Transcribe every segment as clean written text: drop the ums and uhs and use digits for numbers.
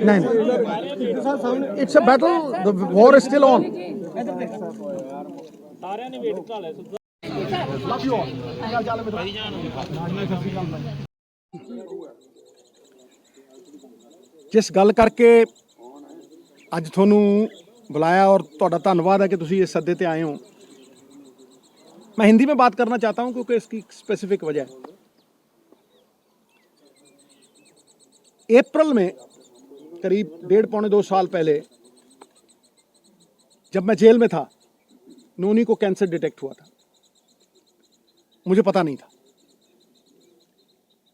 नहीं, it's a battle. The war is still on. जिस गल करके अज थोनू बुलाया और तुहाडा धन्नवाद है कि तुसीं इस सद्दे ते आए हो। मैं हिंदी में बात करना चाहता हूं क्योंकि इसकी स्पेसिफिक वजह है। अप्रैल में करीब 1.5-2 साल पहले जब मैं जेल में था, नोनी को कैंसर डिटेक्ट हुआ था। मुझे पता नहीं था।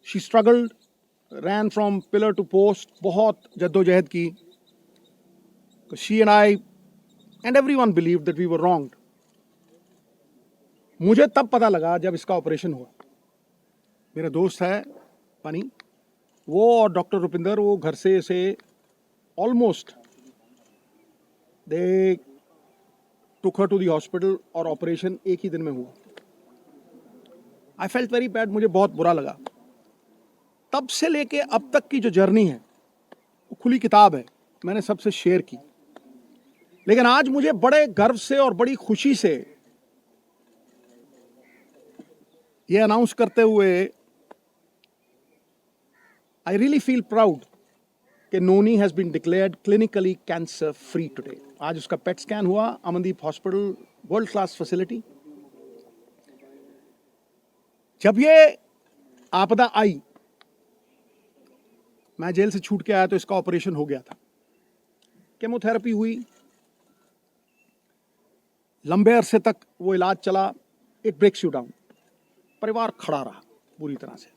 She struggled, ran from pillar to post, बहुत जद्दोजहद की। She and I and everyone believed that we were wronged. मुझे तब पता लगा जब इसका ऑपरेशन हुआ। मेरा दोस्त है पानी, वो और डॉक्टर रुपिंदर, वो घर से इसे almost they took her to the hospital और ऑपरेशन एक ही दिन में हुआ। आई फेल्ट वेरी बैड, मुझे बहुत बुरा लगा। तब से लेके अब तक की जो जर्नी है वो खुली किताब है, मैंने सबसे शेयर की। लेकिन आज मुझे बड़े गर्व से और बड़ी खुशी से ये अनाउंस करते हुए आई रियली फील प्राउड कि Noni has been declared clinically cancer free today. आज उसका पेट स्कैन हुआ, Amandeep hospital, world class facility. जब ये आपदा आई, मैं जेल से छूट के आया तो इसका ऑपरेशन हो गया था। केमोथेरेपी हुई, लंबे अरसे तक वो इलाज चला। It breaks you down. परिवार खड़ा रहा पूरी तरह से।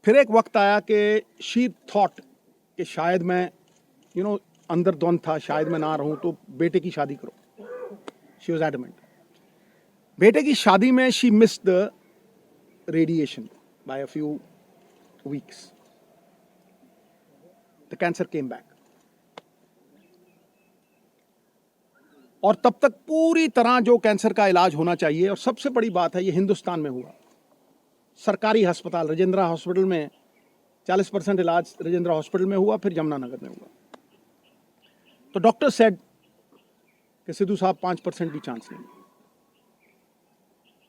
फिर एक वक्त आया कि शी थॉट कि शायद मैं अंदर द्वंद था, शायद मैं ना रहूं, तो बेटे की शादी करो। She was adamant. बेटे की शादी में she missed the radiation by a few weeks. The cancer came back. और तब तक पूरी तरह जो कैंसर का इलाज होना चाहिए, और सबसे बड़ी बात है ये हिंदुस्तान में हुआ। सरकारी अस्पताल राजेंद्र हॉस्पिटल में 40% इलाज राजेंद्र हॉस्पिटल में हुआ, फिर यमुनानगर में हुआ। तो डॉक्टर सेड कि सिद्धू साहब 5% भी चांस नहीं।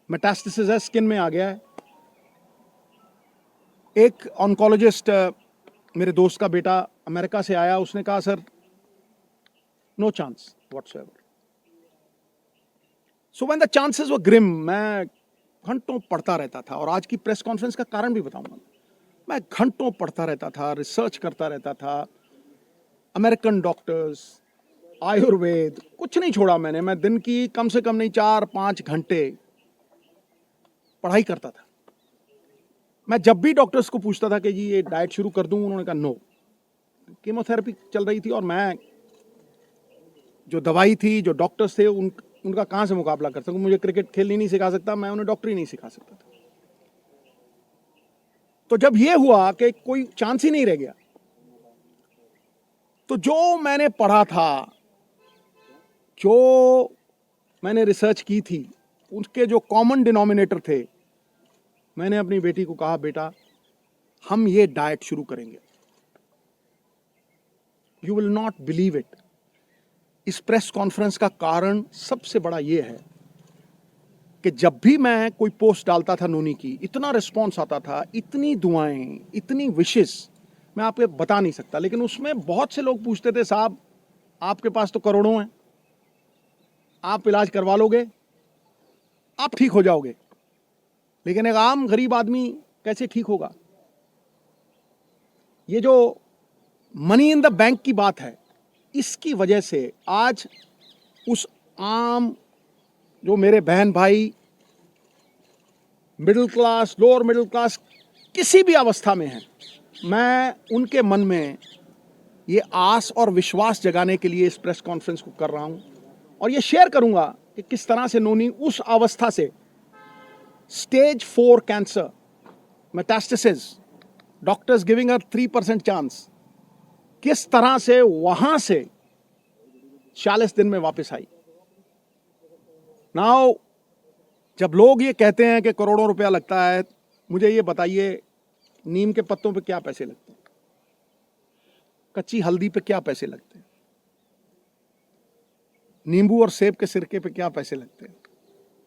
मेटास्टेसिस है, स्किन में आ गया है। एक ऑन्कोलॉजिस्ट, मेरे दोस्त का बेटा अमेरिका से आया, उसने कहा sir no chance whatsoever. So when the chances were grim, मैं घंटों पढ़ता रहता था। और आज की प्रेस कॉन्फ्रेंस का कारण भी बताऊंगा। मैं घंटों पढ़ता रहता था, रिसर्च करता रहता था, अमेरिकन डॉक्टर्स, आयुर्वेद, कुछ नहीं छोड़ा मैंने। मैं दिन की कम से कम नहीं 4-5 घंटे पढ़ाई करता था। मैं जब भी डॉक्टर्स को पूछता था कि जी ये डाइट शुरू कर दूं, उन्होंने कहा नो। कीमोथेरेपी चल रही थी और मैं जो दवाई थी, जो डॉक्टर्स थे, उनका कहां से मुकाबला कर सकूं। मुझे क्रिकेट खेलनी नहीं सिखा सकता, मैं उन्हें डॉक्टरी नहीं सिखा सकता था। तो जब ये हुआ कि कोई चांस ही नहीं रह गया, तो जो मैंने पढ़ा था, जो मैंने रिसर्च की थी, उसके जो कॉमन डिनोमिनेटर थे, मैंने अपनी बेटी को कहा बेटा हम ये डाइट शुरू करेंगे। You will not believe it. इस प्रेस कॉन्फ्रेंस का कारण सबसे बड़ा ये है कि जब भी मैं कोई पोस्ट डालता था नोनी की, इतना रिस्पॉन्स आता था, इतनी दुआएं, इतनी विशेस, मैं आपको बता नहीं सकता। लेकिन उसमें बहुत से लोग पूछते थे साहब आपके पास तो करोड़ों हैं, आप इलाज करवा लोगे, आप ठीक हो जाओगे, लेकिन एक आम गरीब आदमी कैसे ठीक होगा। ये जो मनी इन द बैंक की बात है, इसकी वजह से आज उस आम जो मेरे बहन भाई middle class, lower middle class, किसी भी अवस्था में हैं, मैं उनके मन में ये आस और विश्वास जगाने के लिए इस प्रेस कॉन्फ्रेंस को कर रहा हूं। और ये शेयर करूंगा कि किस तरह से नोनी उस अवस्था से, stage 4 cancer, metastasis, doctors giving her 3% chance, किस तरह से वहां से 40 दिन में वापस आई। नाउ जब लोग ये कहते हैं कि करोड़ों रुपया लगता है, मुझे ये बताइए नीम के पत्तों पे क्या पैसे लगते हैं, कच्ची हल्दी पे क्या पैसे लगते हैं, नींबू और सेब के सिरके पे क्या पैसे लगते हैं।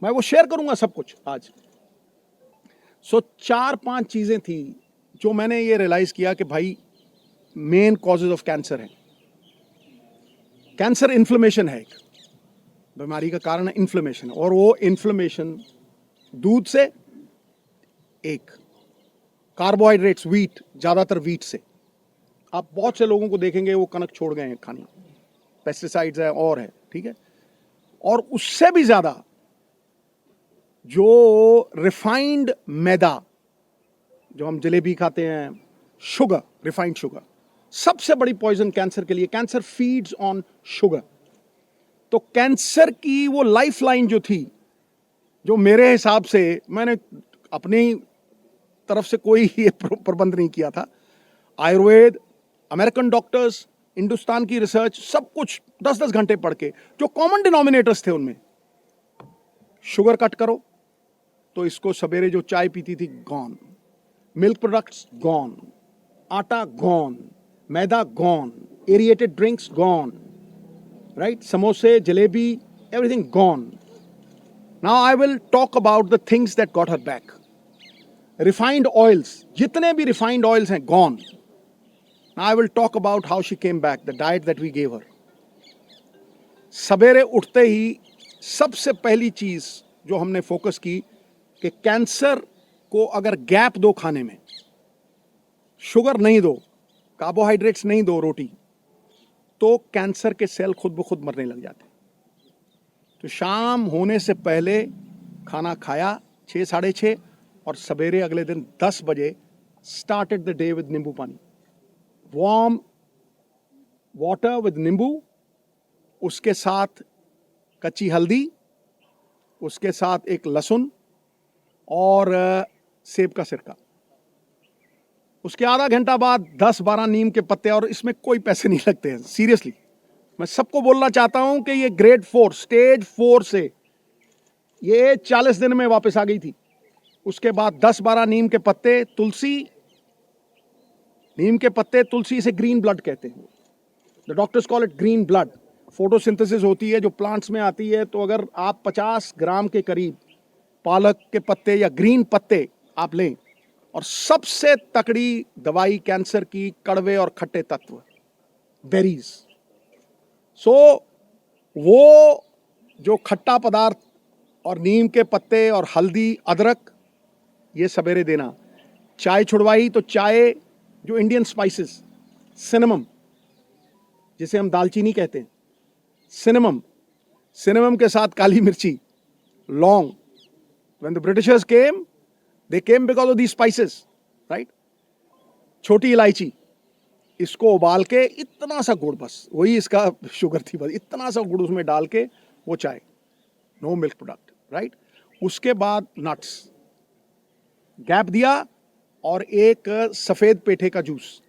मैं वो शेयर करूंगा सब कुछ आज। सो 4-5 चीजें थी जो मैंने ये रियलाइज किया कि भाई मेन कॉजेज ऑफ कैंसर है। कैंसर इन्फ्लेमेशन है, एक बीमारी का कारण है इन्फ्लेमेशन, और वो इन्फ्लेमेशन दूध से, एक कार्बोहाइड्रेट्स, वीट, ज्यादातर वीट से। आप बहुत से लोगों को देखेंगे वो कनक छोड़ गए हैं खानी, पेस्टिसाइड्स है और है, ठीक है। और उससे भी ज्यादा जो रिफाइंड मैदा, जो हम जलेबी खाते हैं, शुगर, रिफाइंड शुगर, सबसे बड़ी पॉइजन कैंसर के लिए। Cancer feeds on sugar. तो कैंसर की वो लाइफलाइन जो थी, जो मेरे हिसाब से, मैंने अपनी तरफ से कोई ये प्रबंध नहीं किया था, आयुर्वेद, अमेरिकन डॉक्टर्स, हिंदुस्तान की रिसर्च, सब कुछ 10-10 घंटे पढ़ के, जो कॉमन डिनोमिनेटर्स थे उनमें, शुगर कट करो तो इसको सवेरे जो चाय पीती थी गॉन, मिल्क प्रोडक्ट्स गॉन, आटा गॉन, मैदा gone, aerated drinks gone, right, समोसे, jalebi, everything gone. Now I will talk about the things that got her back. Refined oils, जितने भी रिफाइंड ऑयल्स हैं gone. Now I will talk about how she came back, the diet that we gave her. सवेरे उठते ही सबसे पहली चीज जो हमने फोकस की कि कैंसर को अगर गैप दो खाने में, शुगर नहीं दो, कार्बोहाइड्रेट्स नहीं दो, रोटी, तो कैंसर के सेल खुद ब खुद मरने लग जाते। तो शाम होने से पहले खाना खाया 6-6:30, और सवेरे अगले दिन 10 बजे स्टार्टेड द डे विद नींबू पानी, वार्म वाटर विद नींबू, उसके साथ कच्ची हल्दी, उसके साथ एक लहसुन और सेब का सिरका। उसके आधा घंटा बाद 10-12 नीम के पत्ते, और इसमें कोई पैसे नहीं लगते हैं, सीरियसली। मैं सबको बोलना चाहता हूं कि ये ग्रेड 4, स्टेज 4 से ये 40 दिन में वापस आ गई थी। उसके बाद 10-12 नीम के पत्ते, तुलसी, नीम के पत्ते, तुलसी, से ग्रीन ब्लड कहते हैं, the doctors call it green blood. Photosynthesis होती है जो प्लांट्स में आती है, तो अगर आप 50 ग्राम के करीब पालक के पत्ते या ग्रीन पत्ते आप लें, और सबसे तकड़ी दवाई कैंसर की, कड़वे और खट्टे तत्व, बेरीज। सो वो जो खट्टा पदार्थ और नीम के पत्ते और हल्दी, अदरक, ये सवेरे देना। चाय छुड़वाई तो चाय, जो इंडियन स्पाइसेस, सिनेमम, जिसे हम दालचीनी कहते हैं, सिनेमम, सिनेमम के साथ काली मिर्ची, लौंग। When the Britishers came, they came because of these spices, right? छोटी इलायची, इसको उबाल के इतना सा गुड़, बस वही इसका शुगर थी, बस इतना सा गुड़ उसमें डाल के वो चाय, नो मिल्क प्रोडक्ट, राइट। उसके बाद नट्स, गैप दिया, और एक सफेद पेठे का जूस,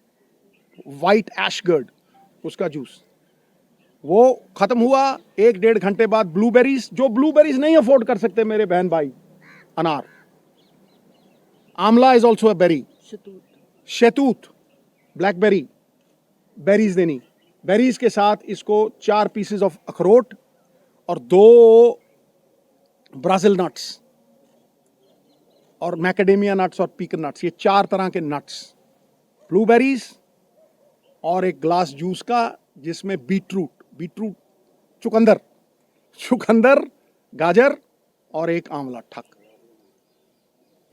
वाइट एशगर्ड, उसका जूस, वो खत्म हुआ। 1-1.5 घंटे बाद ब्लूबेरीज, जो ब्लूबेरीज नहीं अफोर्ड कर सकते मेरे बहन भाई, अनार, आंवला इज ऑल्सो अ बेरी, शहतूत, ब्लैकबेरी, बेरीज देनी। बेरीज के साथ इसको 4 पीसेस ऑफ अखरोट और 2 ब्राजील नट्स और मैकेडेमिया नट्स और पीकन नट्स, ये 4 तरह के नट्स, ब्लूबेरीज, और एक ग्लास जूस का जिसमें बीटरूट, चुकंदर, गाजर और एक आंवला, ठक।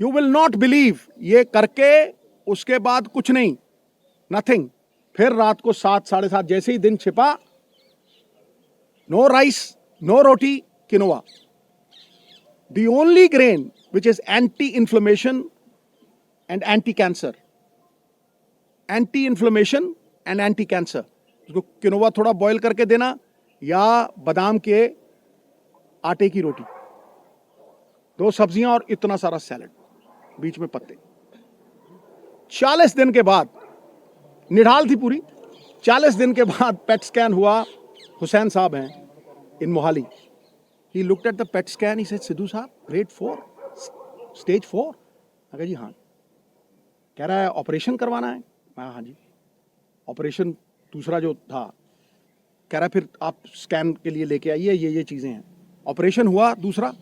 यू विल नॉट बिलीव, ये करके उसके बाद कुछ नहीं, नथिंग। फिर रात को 7-7:30 जैसे ही दिन छिपा, no rice, no roti, quinoa, the only grain which is anti inflammation and anti cancer, anti inflammation and anti cancer. उसको किनोवा थोड़ा बॉईल करके देना, या बादाम के आटे की रोटी, 2 सब्जियां और इतना सारा सैलेड, बीच में पत्ते। 40 दिन के बाद, निढाल थी पूरी, 40 दिन के बाद पेट स्कैन हुआ। हुसैन साहब हैं इन Mohali, He looked at the PET scan. He said, "Sidhu साहब, grade 4, stage 4." मैं कहा जी हाँ। कह रहा है ऑपरेशन करवाना है। मैं हाँ जी। ऑपरेशन दूसरा जो था, कह रहा है फिर आप स्कैन के लिए लेके आइए, ये चीज़ें हैं। ऑपरेशन हुआ दूसरा,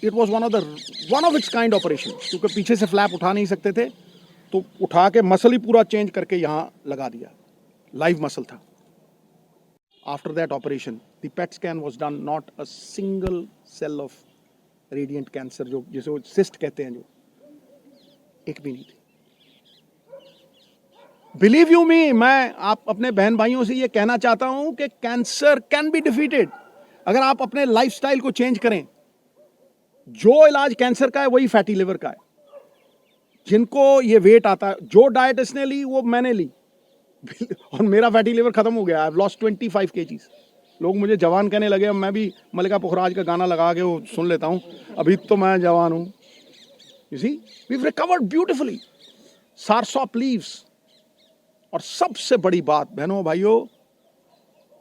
it was one of its kind operation, क्योंकि पीछे से फ्लैप उठा नहीं सकते थे, तो उठा के मसल ही पूरा चेंज करके यहाँ लगा दिया, लाइव मसल था। After that operation the PET scan was done, not a single cell of radiant cancer, जो जिसे वो सिस्ट कहते हैं, जो एक भी नहीं थी। बिलीव यू मी, मैं आप अपने बहन भाइयों से ये कहना चाहता हूं कि कैंसर कैन बी डिफीटेड अगर आप अपने लाइफस्टाइल को चेंज करें। जो इलाज कैंसर का है वही फैटी लिवर का है। जिनको ये वेट आता है, जो डाइट इसने ली वो मैंने ली और मेरा फैटी लिवर खत्म हो गया। I have lost 25 kgs। लोग मुझे जवान कहने लगे। अब मैं भी मल्लिका पुखराज का गाना लगा के वो सुन लेता हूं, अभी तो मैं जवान हूं। You see, we have recovered beautifully. Soursop leaves. और सबसे बड़ी बात बहनों भाइयों,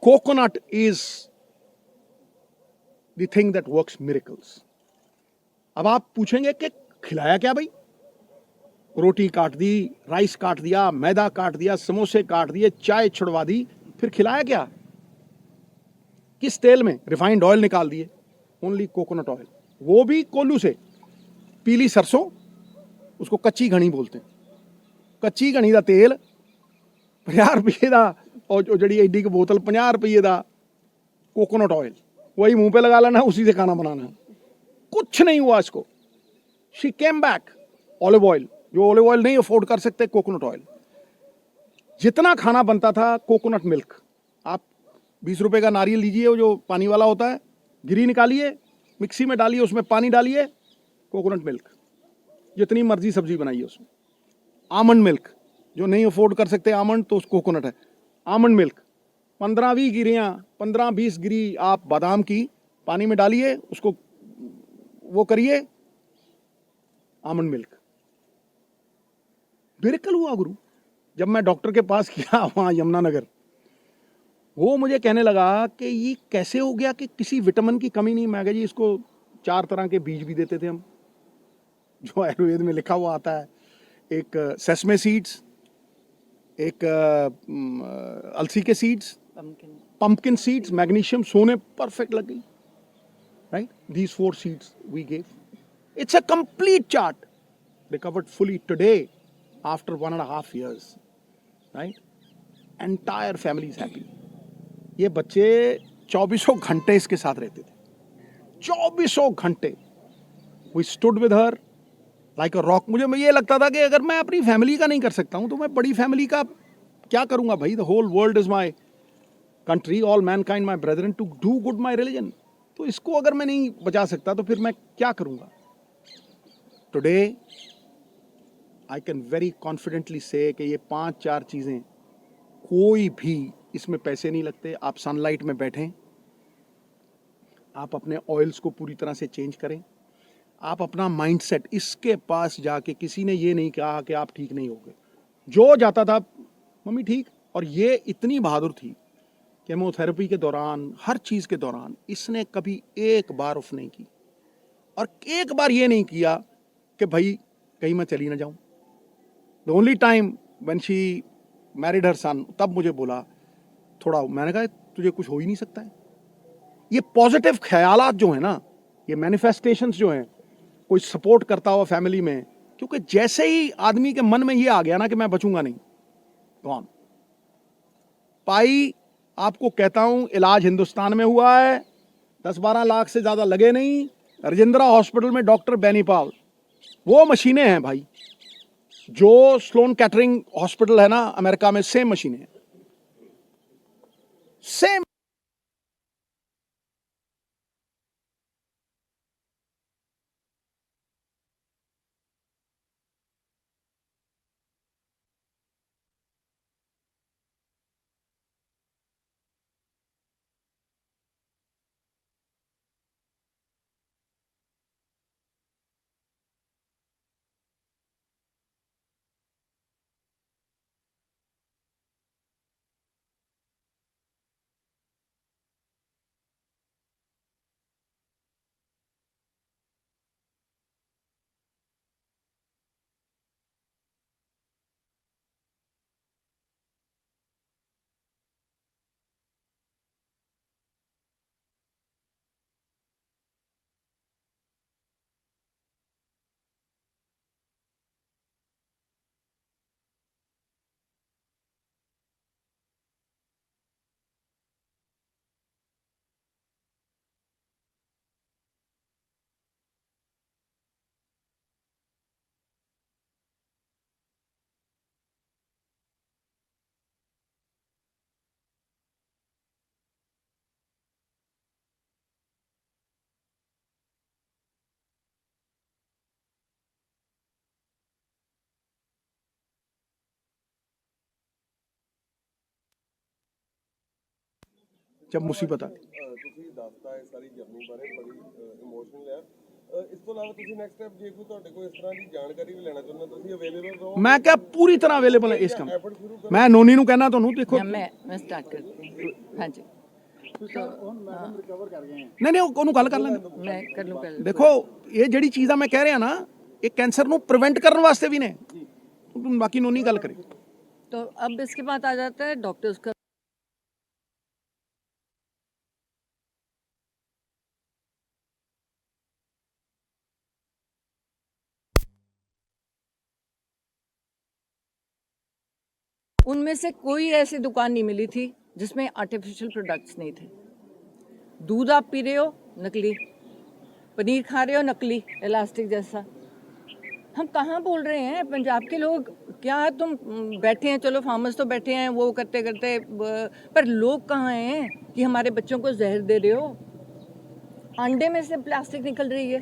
coconut is the thing that works miracles. अब आप पूछेंगे कि खिलाया क्या भाई? रोटी काट दी, राइस काट दिया, मैदा काट दिया, समोसे काट दिए, चाय छुड़वा दी, फिर खिलाया क्या? किस तेल में? रिफाइंड ऑयल निकाल दिए, ओनली कोकोनट ऑयल, वो भी कोल्लू से। पीली सरसों, उसको कच्ची घनी बोलते हैं। कच्ची घनी का तेल 50 रुपये का, और जड़ी एडी की बोतल 50 रुपये का कोकोनट ऑयल, वही मुंह पे लगा लेना, उसी से खाना बनाना। कुछ नहीं हुआ इसको। She came back. Olive oil, जो ऑलिव ऑयल नहीं अफोर्ड कर सकते, कोकोनट ऑयल। जितना खाना बनता था कोकोनट मिल्क। आप 20 रुपए का नारियल लीजिए, वो जो पानी वाला होता है, गिरी निकालिए, मिक्सी में डालिए, उसमें पानी डालिए, कोकोनट मिल्क। जितनी मर्जी सब्जी बनाइए उसमें। आमंड मिल्क, जो नहीं अफोर्ड कर सकते आमंड, तो कोकोनट है। आमंड मिल्क 15-20 गिरियाँ, 15-20 गिरी आप बादाम की पानी में डालिए, उसको वो करिए, आमंड मिल्क। मिरेकल हुआ गुरु। जब मैं डॉक्टर के पास गया वहाँ यमुनानगर, वो मुझे कहने लगा कि ये कैसे हो गया कि किसी विटामिन की कमी नहीं। मैं कहा जी इसको 4 तरह के बीज भी देते थे हम, जो आयुर्वेद में लिखा हुआ आता है। एक सेसमे सीड्स, एक अलसी के सीड्स, पंपकिन सीड्स, मैग्नीशियम, सोने परफेक्ट लग गई। Right, these 4 seeds we gave. It's a complete chart, recovered fully today after 1.5 years। Right, entire family is happy. ये बच्चे 24 घंटे इसके साथ रहते थे, 24 घंटे। We stood with her like a rock. मुझे ये लगता था कि अगर मैं अपनी फैमिली का नहीं कर सकता हूं तो मैं बड़ी फैमिली का क्या करूंगा भाई? The whole world is my country, all mankind my brethren, to do good my religion. तो इसको अगर मैं नहीं बचा सकता तो फिर मैं क्या करूंगा? Today I can very confidently से कि ये 5-4 चीजें, कोई भी इसमें पैसे नहीं लगते। आप सनलाइट में बैठें, आप अपने ऑयल्स को पूरी तरह से चेंज करें, आप अपना माइंडसेट, इसके पास जाके किसी ने ये नहीं कहा कि आप ठीक नहीं होगे। जो जाता था, मम्मी ठीक। और ये इतनी बहादुर थी, केमोथेरेपी के दौरान, हर चीज के दौरान इसने कभी एक बार ऑफ नहीं की, और एक बार ये नहीं किया कि भाई कहीं मैं चली ना जाऊं। The only time when she married her son, तब मुझे बोला थोड़ा, मैंने कहा तुझे कुछ हो ही नहीं सकता है। ये पॉजिटिव ख्यालात जो है ना, ये मैनिफेस्टेशंस जो हैं, कोई सपोर्ट करता हुआ फैमिली में, क्योंकि जैसे ही आदमी के मन में ये आ गया ना कि मैं बचूंगा नहीं, कौन पाई, आपको कहता हूं, इलाज हिंदुस्तान में हुआ है, 10-12 लाख से ज्यादा लगे नहीं। राजेंद्रा हॉस्पिटल में डॉक्टर बेनी पाल, वो मशीनें हैं भाई। जो स्लोन कैटरिंग हॉस्पिटल है ना अमेरिका में, सेम मशीनें हैं, सेम। जब मुसीबत आती। ਤੁਸੀਂ ਦੱਸਤਾ ਹੈ ਸਾਰੀ ਜਰਨੀ ਬਾਰੇ ਬੜੀ ਇਮੋਸ਼ਨਲ ਹੈ। ਇਸ ਤੋਂ ਇਲਾਵਾ ਤੁਸੀਂ ਨੈਕਸਟ ਸਟੈਪ ਜੇ ਕੋਈ ਤੁਹਾਡੇ ਕੋਲ ਇਸ ਤਰ੍ਹਾਂ ਦੀ ਜਾਣਕਾਰੀ ਵੀ ਲੈਣਾ ਚਾਹੁੰਦੇ ਤੁਸੀਂ ਅਵੇਲੇਬਲ ਰਹੋ। ਮੈਂ ਕਿਹਾ ਪੂਰੀ ਤਰ੍ਹਾਂ ਅਵੇਲੇਬਲ ਹੈ ਇਸ ਕੰਮ। ਮੈਂ ਨੋਨੀ ਨੂੰ ਕਹਿਣਾ ਤੁਹਾਨੂੰ ਦੇਖੋ मैं स्टार्ट करती हूँ। हाँ जी ਨਹੀਂ ਉਹਨੂੰ ਗੱਲ ਕਰ ਲੈਂਦੇ। मैं कर लूँ पहले। ਦੇਖੋ ਇਹ ਜਿਹੜੀ ਚੀਜ਼ਾਂ ਮੈਂ ਕਹਿ ਰਿਹਾ ਨਾ ਇਹ ਕੈਂਸਰ ਨੂੰ ਪ੍ਰੀਵੈਂਟ ਕਰਨ ਵਾਸਤੇ ਵੀ ਨੇ। ਬਾਕੀ ਨੋਨੀ ਗੱਲ ਕਰੇ। तो अब इसके बाद आ जाता है डॉक्टर्स का। उनमें से कोई ऐसी दुकान नहीं मिली थी जिसमें आर्टिफिशियल प्रोडक्ट्स नहीं थे। दूध आप पी रहे हो नकली, पनीर खा रहे हो नकली इलास्टिक जैसा। हम कहाँ बोल रहे हैं पंजाब के लोग, क्या तुम बैठे हैं, चलो फार्मर्स तो बैठे हैं वो करते करते, पर लोग कहाँ हैं कि हमारे बच्चों को जहर दे रहे हो। अंडे में से प्लास्टिक निकल रही है,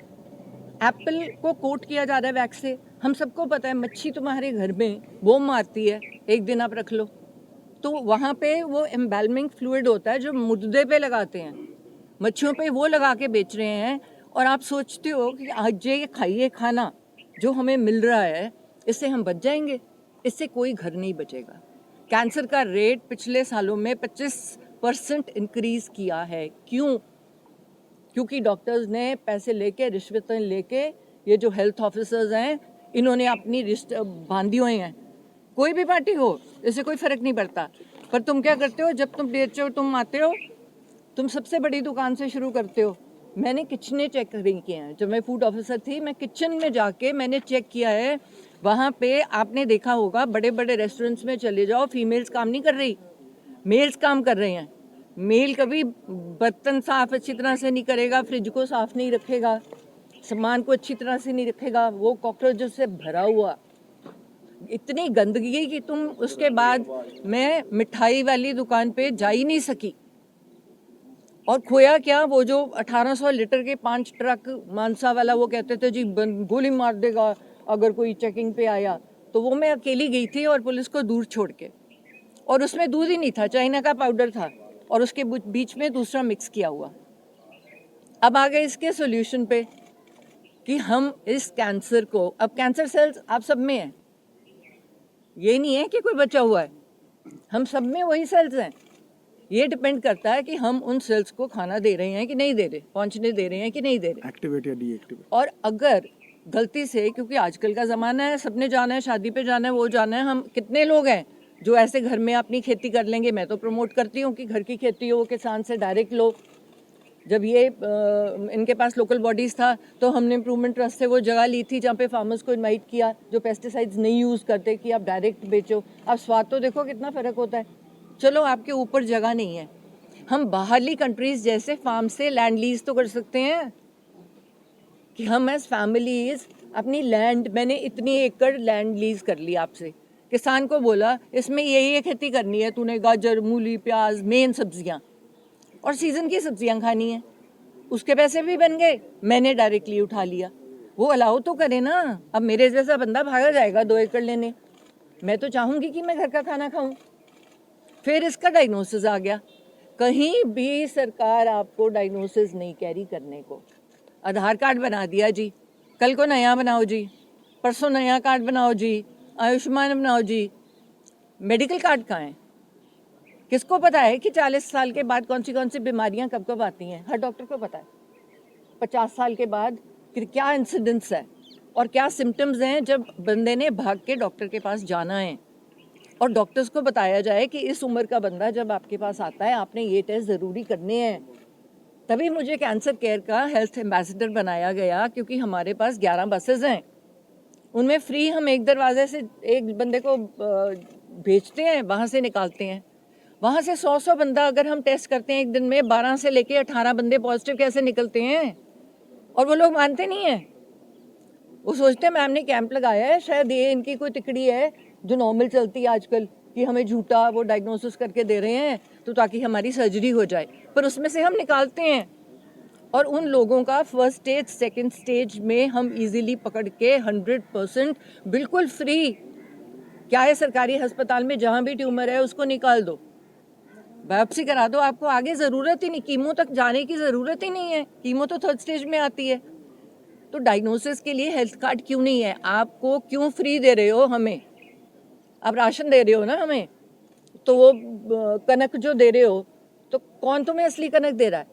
एप्पल को कोट किया जा रहा है वैक्स से। हम सबको पता है मच्छी तुम्हारे घर में वो मारती है, एक दिन आप रख लो तो वहाँ पे वो एम्बेलमिंग फ्लूइड होता है जो मुर्दे पे लगाते हैं, मच्छियों पे वो लगा के बेच रहे हैं। और आप सोचते हो कि आज ये खाइए खाना जो हमें मिल रहा है इससे हम बच जाएंगे? इससे कोई घर नहीं बचेगा। कैंसर का रेट पिछले सालों में 25% इंक्रीज किया है। क्यों? क्योंकि डॉक्टर्स ने पैसे लेके, रिश्वतें लेके, ये जो हेल्थ ऑफिसर्स हैं इन्होंने अपनी रिश्त बांधी हुई हैं। कोई भी पार्टी हो इससे कोई फर्क नहीं पड़ता। पर तुम क्या करते हो, जब तुम बेचो तुम आते हो, तुम सबसे बड़ी दुकान से शुरू करते हो। मैंने किचने चेक नहीं किए हैं। जब मैं फूड ऑफिसर थी मैं किचन में जाके मैंने चेक किया है। वहाँ पे आपने देखा होगा बड़े बड़े रेस्टोरेंट्स में चले जाओ, फीमेल्स काम नहीं कर रही, मेल्स काम कर रहे हैं। मेल कभी बर्तन साफ अच्छी तरह से नहीं करेगा, फ्रिज को साफ नहीं रखेगा, सामान को अच्छी तरह से नहीं रखेगा, वो कॉकरोचों से भरा हुआ, इतनी गंदगी कि तुम उसके बाद मैं मिठाई वाली दुकान पे जा ही नहीं सकी। और खोया क्या, वो जो 1800 लीटर के 5 ट्रक मानसा वाला, वो कहते थे जी गोली मार देगा अगर कोई चेकिंग पे आया, तो वो मैं अकेली गई थी और पुलिस को दूर छोड़ के, और उसमें दूध ही नहीं था, चाइना का पाउडर था और उसके बीच में दूसरा मिक्स किया हुआ। अब आ गए इसके सोल्यूशन पे कि हम इस कैंसर को, अब कैंसर सेल्स आप सब में है, ये नहीं है कि कोई बचा हुआ है, हम सब में वही सेल्स हैं। ये डिपेंड करता है कि हम उन सेल्स को खाना दे रहे हैं कि नहीं दे रहे, पहुंचने दे रहे हैं कि नहीं दे रहे, एक्टिवेट या डीएक्टिवेट। और अगर गलती से, क्योंकि आजकल का ज़माना है, सबने जाना है, शादी पे जाना है, वो जाना है, हम कितने लोग हैं जो ऐसे घर में अपनी खेती कर लेंगे। मैं तो प्रमोट करती हूँ कि घर की खेती हो, किसान से डायरेक्ट लो। जब ये इनके पास लोकल बॉडीज़ था तो हमने इम्प्रूवमेंट ट्रस्ट से वो जगह ली थी जहाँ पे फार्मर्स को इनवाइट किया जो पेस्टिसाइड्स नहीं यूज़ करते कि आप डायरेक्ट बेचो। अब स्वाद तो देखो कितना फ़र्क होता है। चलो आपके ऊपर जगह नहीं है, हम बाहरली कंट्रीज़ जैसे फार्म से लैंड लीज तो कर सकते हैं कि हम एज फैमिलीज अपनी लैंड, मैंने इतनी एकड़ लैंड लीज कर ली आपसे, किसान को बोला इसमें ये खेती करनी है, तूने गाजर, मूली, प्याज, मेन सब्जियां और सीज़न की सब्जियां खानी है, उसके पैसे भी बन गए, मैंने डायरेक्टली उठा लिया। वो अलाउ तो करे ना। अब मेरे जैसा बंदा भागा जाएगा 2 एकड़ लेने, मैं तो चाहूँगी कि मैं घर का खाना खाऊँ। फिर इसका डायग्नोसिस आ गया, कहीं भी सरकार आपको डायग्नोसिस नहीं कैरी करने को। आधार कार्ड बना दिया जी, कल को नया बनाओ जी, परसों नया कार्ड बनाओ जी, आयुष्मान बनाओ जी, मेडिकल कार्ड कहाँ है? किसको पता है कि 40 साल के बाद कौन सी बीमारियां कब कब आती हैं? हर डॉक्टर को पता है 50 साल के बाद कि क्या इंसिडेंस है और क्या सिम्टम्स हैं जब बंदे ने भाग के डॉक्टर के पास जाना है। और डॉक्टर्स को बताया जाए कि इस उम्र का बंदा जब आपके पास आता है आपने ये टेस्ट ज़रूरी करने हैं। तभी मुझे कैंसर केयर का हेल्थ एम्बेसडर बनाया गया, क्योंकि हमारे पास 11 बसेज हैं, उनमें फ्री हम एक दरवाजे से एक बंदे को भेजते हैं, वहाँ से निकालते हैं। वहाँ से 100 बंदा अगर हम टेस्ट करते हैं एक दिन में, 12 से लेके 18 बंदे पॉजिटिव कैसे निकलते हैं? और वो लोग मानते नहीं हैं, वो सोचते हैं मैम ने कैंप लगाया है, शायद ये इनकी कोई तिकड़ी है जो नॉर्मल चलती है आजकल कि हमें झूठा वो डायग्नोसिस करके दे रहे हैं तो ताकि हमारी सर्जरी हो जाए, पर उसमें से हम निकालते हैं। और उन लोगों का फर्स्ट स्टेज, सेकंड स्टेज में हम इजीली पकड़ के 100% बिल्कुल फ्री, क्या है सरकारी अस्पताल में जहाँ भी ट्यूमर है उसको निकाल दो, बायोप्सी करा दो, आपको आगे ज़रूरत ही नहीं, कीमो तक जाने की ज़रूरत ही नहीं है, कीमो तो थर्ड स्टेज में आती है। तो डायग्नोसिस के लिए हेल्थ कार्ड क्यों नहीं है? आपको क्यों फ्री दे रहे हो हमें? आप राशन दे रहे हो ना हमें, तो वो कनक जो दे रहे हो, तो कौन तुम्हें असली कनक दे रहा है?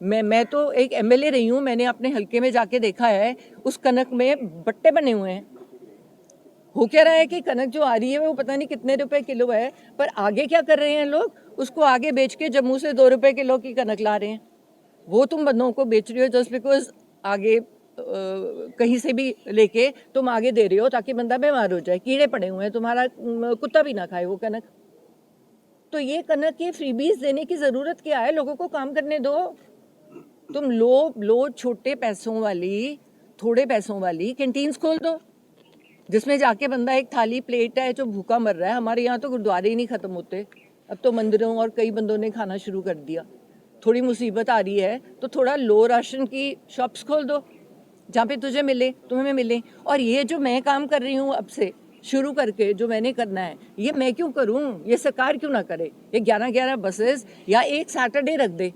मैं तो एक एमएलए रही हूँ, मैंने अपने हलके में जाके देखा है, उस कनक में बट्टे बने हुए हैं। हो क्या रहा है कि कनक जो आ रही है वो पता नहीं कितने रुपए किलो है, पर आगे क्या कर रहे हैं लोग? उसको आगे बेच के जम्मू से 2 रुपए किलो की कनक ला रहे हैं। वो तुम बंदों को बेच रहे हो जस्ट बिकॉज आगे कहीं से भी लेके तुम आगे दे रहे हो ताकि बंदा बीमार हो जाए, कीड़े पड़े हुए हैं, तुम्हारा कुत्ता भी ना खाए वो कनक। तो ये कनक के फ्रीबीज देने की जरूरत क्या है? लोगों को काम करने दो। तुम लो छोटे पैसों वाली, थोड़े पैसों वाली कैंटीन्स खोल दो, जिसमें जाके बंदा एक थाली प्लेट है जो भूखा मर रहा है। हमारे यहाँ तो गुरुद्वारे ही नहीं खत्म होते, अब तो मंदिरों और कई बंदों ने खाना शुरू कर दिया। थोड़ी मुसीबत आ रही है तो थोड़ा लो राशन की शॉप्स खोल दो, जहाँ पे तुझे मिले, तुम्हें मिले। और ये जो मैं काम कर रही हूँ अब से शुरू करके, जो मैंने करना है, ये मैं क्यों करूँ? ये सरकार क्यों ना करे? ये 11-11 बसेस या एक सैटरडे रख दे।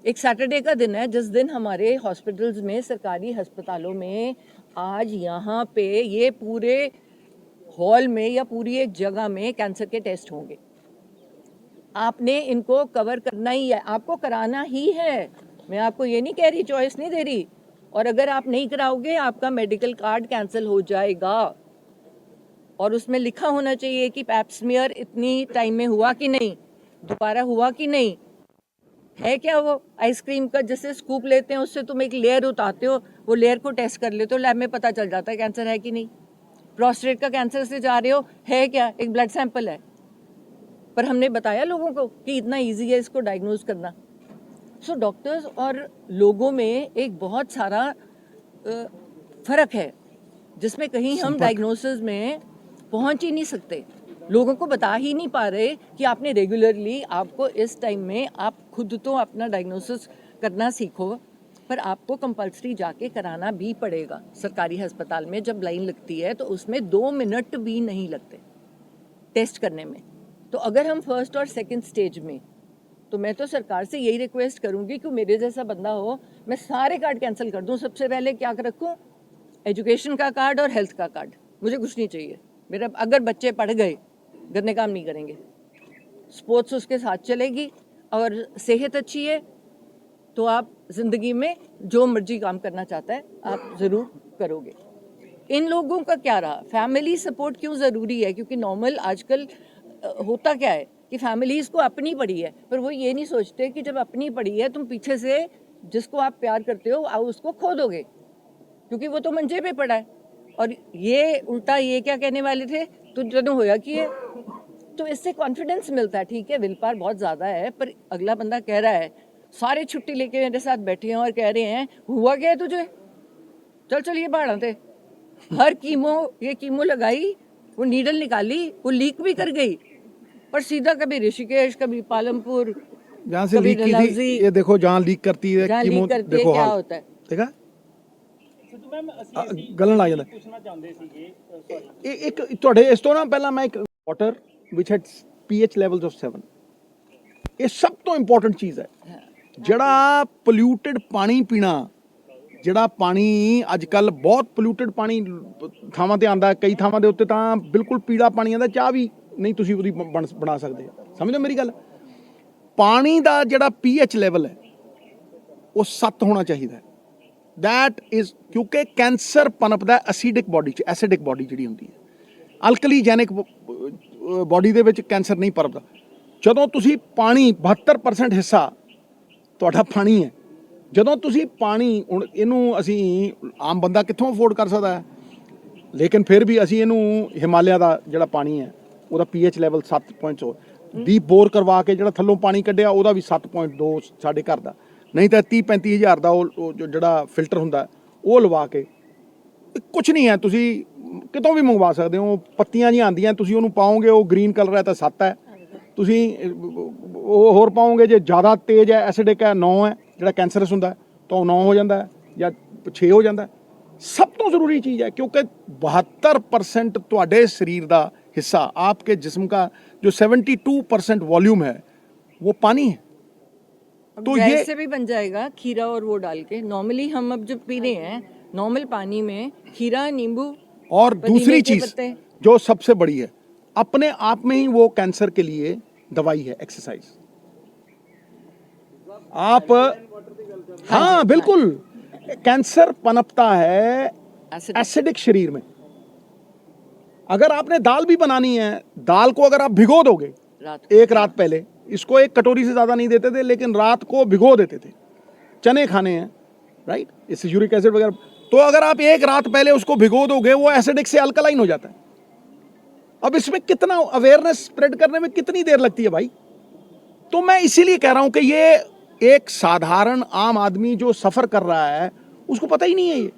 एक सैटरडे का दिन है जिस दिन हमारे हॉस्पिटल्स में, सरकारी अस्पतालों में, आज यहाँ पे ये पूरे हॉल में या पूरी एक जगह में कैंसर के टेस्ट होंगे। आपने इनको कवर करना ही है, आपको कराना ही है। मैं आपको ये नहीं कह रही, चॉइस नहीं दे रही। और अगर आप नहीं कराओगे, आपका मेडिकल कार्ड कैंसिल हो जाएगा। और उसमें लिखा होना चाहिए कि पैप स्मीयर इतनी टाइम में हुआ कि नहीं, दोबारा हुआ कि नहीं। है क्या वो आइसक्रीम का जैसे स्कूप लेते हैं, उससे तुम एक लेयर उतारते हो, वो लेयर को टेस्ट कर लेते हो, लैब में पता चल जाता है कैंसर है कि नहीं। प्रोस्टेट का कैंसर से जा रहे हो, है क्या? एक ब्लड सैंपल है। पर हमने बताया लोगों को कि इतना इजी है इसको डायग्नोज करना। सो डॉक्टर्स और लोगों में एक बहुत सारा फर्क है, जिसमें कहीं हम डायग्नोसिस में पहुंच ही नहीं सकते। लोगों को बता ही नहीं पा रहे कि आपने रेगुलरली, आपको इस टाइम में आप खुद तो अपना डायग्नोसिस करना सीखो, पर आपको कंपलसरी जाके कराना भी पड़ेगा। सरकारी अस्पताल में जब लाइन लगती है तो उसमें 2 मिनट भी नहीं लगते टेस्ट करने में। तो अगर हम फर्स्ट और सेकंड स्टेज में, तो मैं तो सरकार से यही रिक्वेस्ट करूंगी कि मेरे जैसा बंदा हो, मैं सारे कार्ड कैंसिल कर दूं। सबसे पहले क्या रखूं? एजुकेशन का कार्ड और हेल्थ का कार्ड। मुझे कुछ नहीं चाहिए। मेरा अगर बच्चे पढ़ गए, गंदे काम नहीं करेंगे, स्पोर्ट्स उसके साथ चलेगी, और सेहत अच्छी है तो आप ज़िंदगी में जो मर्जी काम करना चाहता है आप ज़रूर करोगे। इन लोगों का क्या रहा? फैमिली सपोर्ट क्यों ज़रूरी है? क्योंकि नॉर्मल आजकल होता क्या है कि फैमिलीज़ को अपनी पड़ी है, पर वो ये नहीं सोचते कि जब अपनी पड़ी है, तुम पीछे से जिसको आप प्यार करते हो आप उसको खो दोगे, क्योंकि वो तो मंजे पे पड़ा है। और ये उल्टा ये क्या कहने वाले थे, तुझ जनो होया कि है। तो इससे कॉन्फिडेंस मिलता है। ठीक है, विल पावर बहुत ज़्यादा है, पर अगला बंदा कह रहा है, सारे छुट्टी लेके मेरे साथ बैठे हैं और कह रहे हैं हुआ क्या है तुझे, चल ये बाढ़ थे। हर ये कीमो लगाई, वो नीडल निकाली, वो लीक भी कर गई, पर सीधा कभी ऋषिकेश, कभी पालमपुर, जहाँ से लीक की थी, ये देखो जहाँ लीक करती है कीमो, देखो क्या हाल होता है। देखा गलन ਲੱਗ ਜਾਂਦਾ। ਪੁੱਛਣਾ ਚਾਹੁੰਦੇ ਸੀਗੇ ਸੌਰੀ ਇੱਕ ਤੁਹਾਡੇ ਇਸ ਤੋਂ ਨਾ ਪਹਿਲਾਂ ਮੈਂ ਇੱਕ water which head pH levels of 7, ਇਹ ਸਭ ਤੋਂ ਇੰਪੋਰਟੈਂਟ ਚੀਜ਼ ਹੈ। ਜਿਹੜਾ ਪੋਲਿਊਟਡ ਪਾਣੀ ਪੀਣਾ, ਜਿਹੜਾ ਪਾਣੀ ਅੱਜ ਕੱਲ ਬਹੁਤ ਪੋਲਿਊਟਡ ਪਾਣੀ ਥਾਵਾਂ ਤੇ ਆਂਦਾ, ਕਈ ਥਾਵਾਂ ਦੇ ਉੱਤੇ ਤਾਂ ਬਿਲਕੁਲ ਪੀਲਾ ਪਾਣੀ ਆਂਦਾ, ਚਾਹ ਵੀ ਨਹੀਂ ਤੁਸੀਂ ਉਹਦੀ ਬਣਾ ਸਕਦੇ। ਸਮਝੋ ਮੇਰੀ ਗੱਲ। ਪਾਣੀ ਦਾ ਜਿਹੜਾ ਪੀਐਚ ਲੈਵਲ ਹੈ ਉਹ 7 ਹੋਣਾ ਚਾਹੀਦਾ ਹੈ। दैट इज क्योंकि कैंसर पनपदा एसिडिक बॉडी च, एसिडिक बॉडी जिहड़ी हुंदी है, अल्कलीजैनिक बॉडी दे विच कैंसर नहीं पनपदा। जदों तुसी पानी 72% हिस्सा तुहाडा पानी है, जदों तुसी पानी, हुण इहनूं असीं आम बंदा कित्थों अफोर्ड कर सकदा है, लेकिन फिर भी असीं इहनूं हिमालय दा जिहड़ा पानी है ਉਹਦਾ पीएच ਲੈਵਲ 7.4, डीप बोर करवा के ਜਿਹੜਾ ਥੱਲੋਂ ਪਾਣੀ ਕੱਢਿਆ ਉਹਦਾ ਵੀ 7.2 ਸਾਡੇ ਘਰ ਦਾ, नहीं तो 30-35 हज़ार का वो जोड़ा फिल्टर होंगे वो लवा के कुछ नहीं है। तुसी कितों भी मंगवा सकते हो। पत्तियां जी आंदियां, तुसी उन्होंने पाओगे वो ग्रीन कलर है तो 7 है, तुसी होर पाओगे जो ज़्यादा तेज़ है एसिडिक है 9 है, जोड़ा कैंसरस होंगे तो 9 हो जाता है या 6 हो जाता है। सब तो जरूरी चीज़ है क्योंकि 72% तुहाडे शरीर का हिस्सा आपके जिस्म का जो 72% वॉल्यूम है वो पानी है। अब तो गैस ये से भी बन जाएगा खीरा और वो डाल के। नॉर्मली हम अब जो पी रहे हैं नॉर्मल पानी में खीरा, नींबू और पुदीने दूसरी के चीज पत्ते। जो सबसे बड़ी है, अपने आप में ही वो कैंसर के लिए दवाई है, एक्सरसाइज। आप हाँ बिल्कुल, कैंसर पनपता है एसिड एसिडिक शरीर में। अगर आपने दाल भी बनानी है, दाल को अगर आप भिगो दोगे रात एक रात पहले, इसको एक कटोरी से ज्यादा नहीं देते थे लेकिन रात को भिगो देते थे, चने खाने हैं राइट, इससे यूरिक एसिड वगैरह, तो अगर आप एक रात पहले उसको भिगो दोगे वो एसिडिक से अल्कलाइन हो जाता है। अब इसमें कितना अवेयरनेस स्प्रेड करने में कितनी देर लगती है भाई। तो मैं इसीलिए कह रहा हूं कि ये एक साधारण आम आदमी जो सफर कर रहा है उसको पता ही नहीं है ये।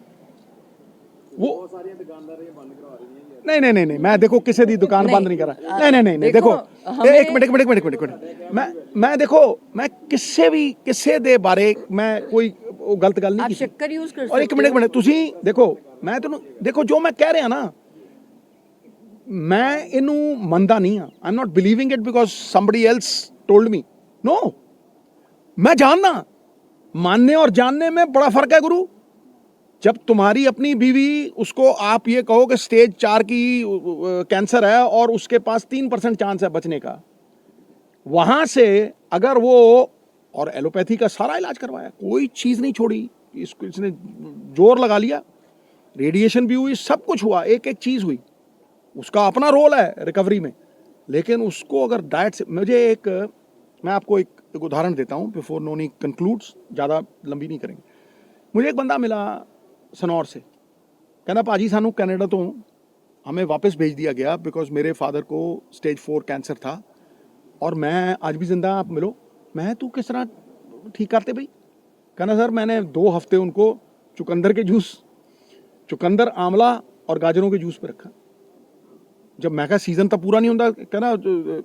वो नहीं नहीं नहीं नहीं, मैं देखो किसी दी दुकान बंद नहीं कर रहा। नहीं नहीं नहीं नहीं, देखो एक मिनट मैं देखो, मैं किससे दे बारे मैं कोई वो गलत गल नहीं आप की। शक्कर यूज कर और एक सकते मिनट तुसी देखो, मैं तेन देखो जो मैं कह रहा ना, मैं इनू मंदा नहीं हाँ। I am not believing it because somebody else told me, no. मैं जानना, मानने और जानने में बड़ा फर्क है गुरु। जब तुम्हारी अपनी बीवी, उसको आप ये कहो कि स्टेज 4 की कैंसर है और उसके पास 3% चांस है बचने का, वहां से अगर वो, और एलोपैथी का सारा इलाज करवाया, कोई चीज नहीं छोड़ी, इसको इसने जोर लगा लिया, रेडिएशन भी हुई, सब कुछ हुआ, एक एक चीज हुई, उसका अपना रोल है रिकवरी में। लेकिन उसको अगर डाइट से, मैं आपको एक उदाहरण देता हूं बिफोर नोनी कंक्लूड्स, ज़्यादा लंबी नहीं करेंगे। मुझे एक बंदा मिला सनौर से, कहना पाजी सानू कनाडा तो हमें वापस भेज दिया गया बिकॉज मेरे फादर को स्टेज 4 कैंसर था और मैं आज भी जिंदा, आप मिलो। मैं तू किस तरह ठीक करते भाई? कहना सर मैंने 2 हफ्ते उनको चुकंदर के जूस, चुकंदर, आंवला और गाजरों के जूस पे रखा। जब मैं कहा सीजन तो पूरा नहीं होता, कहना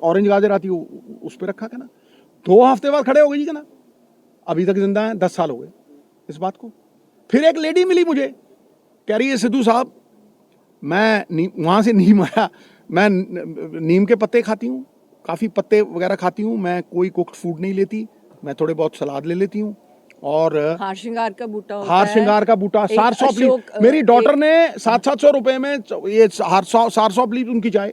ऑरेंज गाजर आती उस पर रखा। कहना 2 हफ्ते बाद खड़े हो गए जी, कहना अभी तक जिंदा है, 10 साल हो गए इस बात को। फिर एक लेडी मिली मुझे, कह रही है सिद्धू साहब मैं वहाँ से नीम आया, मैं नीम के पत्ते खाती हूँ, काफ़ी पत्ते वगैरह खाती हूँ, मैं कोई कुक्ड फूड नहीं लेती, मैं थोड़े बहुत सलाद ले लेती हूँ, और हार श्रृंगार का बूटा होता हार है, श्रृंगार का बूटा, एक सार सौंप ली। अशोक, मेरी डॉटर ने 700-700 रुपए में ये सार सौंप ली उनकी चाय।